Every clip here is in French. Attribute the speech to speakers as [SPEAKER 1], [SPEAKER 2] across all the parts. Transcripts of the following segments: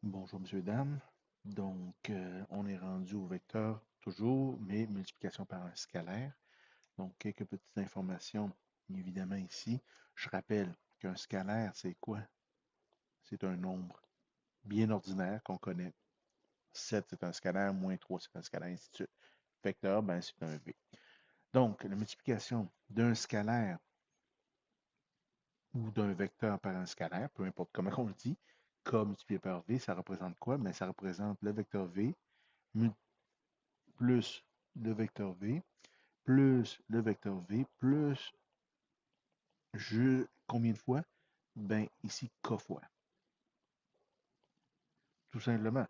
[SPEAKER 1] Bonjour, monsieur, dames. Donc, on est rendu au vecteur toujours, mais multiplication par un scalaire. Donc, quelques petites informations, évidemment, ici. Je rappelle qu'un scalaire, c'est quoi? C'est un nombre bien ordinaire qu'on connaît. 7, c'est un scalaire, moins 3, c'est un scalaire, ainsi de suite. Vecteur, ben, c'est un V. Donc, la multiplication d'un scalaire ou d'un vecteur par un scalaire, peu importe comment on le dit, K multiplié par V, ça représente quoi? Mais ça représente le vecteur V plus le vecteur V, plus le vecteur V, plus combien de fois? Ben, ici, K fois. Tout simplement.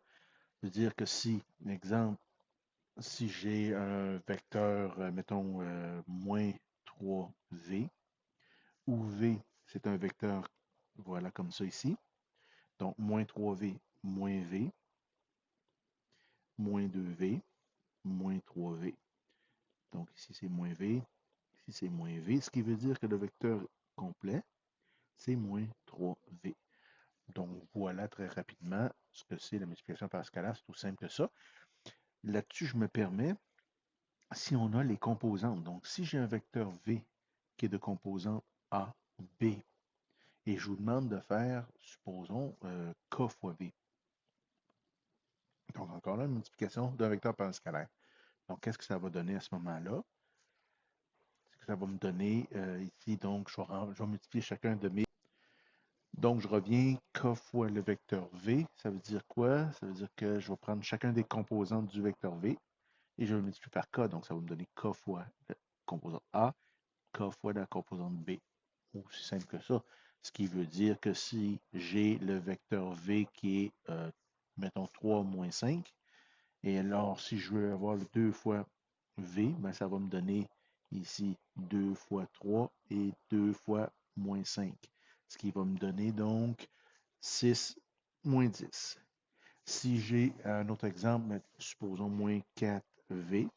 [SPEAKER 1] Je veux dire que si, exemple, si j'ai un vecteur, mettons, moins 3V, où V, c'est un vecteur, voilà, comme ça ici. Donc, moins 3V, moins V, moins 2V, moins 3V. Donc, ici, c'est moins V, ici, c'est moins V, ce qui veut dire que le vecteur complet, c'est moins 3V. Donc, voilà très rapidement ce que c'est la multiplication par scalaire. C'est tout simple que ça. Là-dessus, je me permets, si on a les composantes, donc si j'ai un vecteur V qui est de composante A, B, et je vous demande de faire, supposons, K fois V. Donc, encore là, une multiplication d'un vecteur par un scalaire. Donc, qu'est-ce que ça va donner à ce moment-là? C'est que ça va me donner ici, donc, je vais multiplier chacun de mes. Donc, je reviens K fois le vecteur V. Ça veut dire quoi? Ça veut dire que je vais prendre chacun des composantes du vecteur V et je vais le multiplier par K. Donc, ça va me donner K fois la composante A, K fois la composante B. Aussi simple que ça. Ce qui veut dire que si j'ai le vecteur V qui est, mettons, 3 moins 5, et alors si je veux avoir le 2 fois V, ben, ça va me donner ici 2 fois 3 et 2 fois moins 5. Ce qui va me donner donc 6 moins 10. Si j'ai un autre exemple, supposons moins 4V,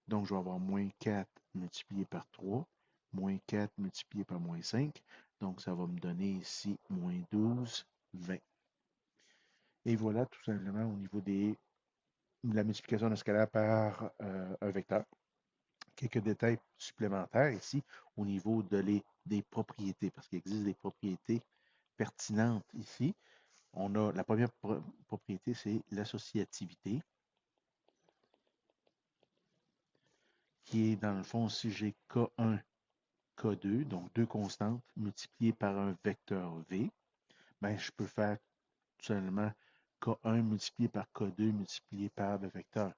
[SPEAKER 1] donc je vais avoir moins 4 multiplié par 3, moins 4 multiplié par moins 5, donc ça va me donner ici moins 12, 20. Et voilà tout simplement au niveau de la multiplication d'un scalaire par un vecteur. Quelques détails supplémentaires ici au niveau des propriétés, parce qu'il existe des propriétés pertinentes ici. On a la première propriété, c'est l'associativité, qui est dans le fond, si j'ai K1, K2, donc deux constantes multipliées par un vecteur V, ben, je peux faire tout simplement K1 multiplié par K2 multiplié par le vecteur.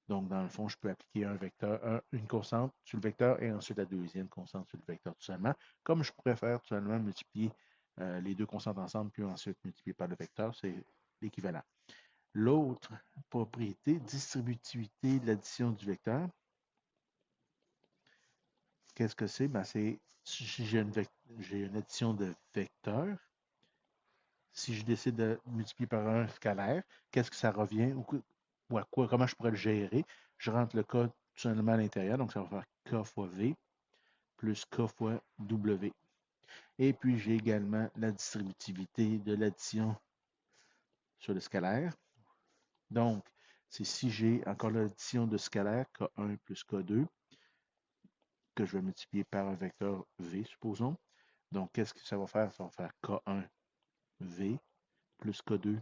[SPEAKER 1] Donc, dans le fond, je peux appliquer un vecteur, une constante sur le vecteur et ensuite la deuxième constante sur le vecteur, tout simplement. Comme je pourrais faire tout simplement multiplier les deux constantes ensemble, puis ensuite multiplier par le vecteur, c'est l'équivalent. L'autre propriété, distributivité de l'addition du vecteur. Qu'est-ce que c'est? Ben, c'est si j'ai une addition de vecteurs. Si je décide de multiplier par un scalaire, qu'est-ce que ça revient ou à quoi, comment je pourrais le gérer? Je rentre le K tout simplement à l'intérieur, donc ça va faire K fois V plus K fois W. Et puis j'ai également la distributivité de l'addition sur le scalaire. Donc, c'est si j'ai encore l'addition de scalaire, K1 plus K2, que je vais multiplier par un vecteur V, supposons. Donc, qu'est-ce que ça va faire? Ça va faire K1 V plus K2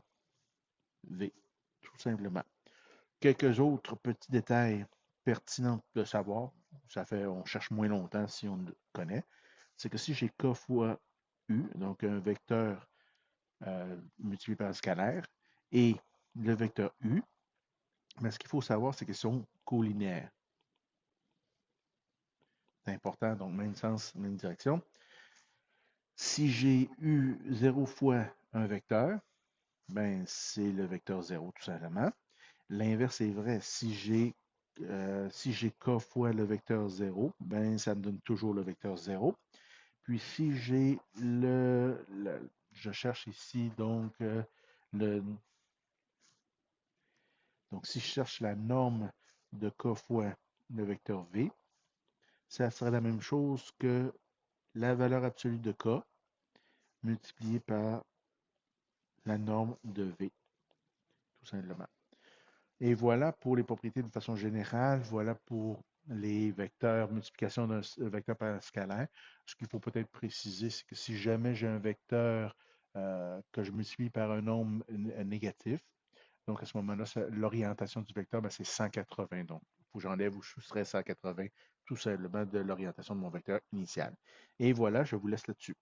[SPEAKER 1] V, tout simplement. Quelques autres petits détails pertinents de savoir, on cherche moins longtemps si on le connaît, c'est que si j'ai K fois U, donc un vecteur multiplié par un scalaire, et le vecteur U, mais ce qu'il faut savoir, c'est qu'ils sont collinéaires. C'est important, donc même sens, même direction. Si j'ai eu 0 fois un vecteur, ben c'est le vecteur 0 tout simplement. L'inverse est vrai. Si j'ai K fois le vecteur 0, ben ça me donne toujours le vecteur 0. Puis si j'ai je cherche ici donc si je cherche la norme de K fois le vecteur V, ça sera la même chose que la valeur absolue de K multipliée par la norme de V, tout simplement. Et voilà pour les propriétés de façon générale. Voilà pour les vecteurs, multiplication d'un vecteur scalaire. Ce qu'il faut peut-être préciser, c'est que si jamais j'ai un vecteur que je multiplie par un nombre négatif, donc à ce moment-là, l'orientation du vecteur, ben, c'est 180. Donc, il faut que j'enlève ou je soustrais 180 tout simplement de l'orientation de mon vecteur initial. Et voilà, je vous laisse là-dessus.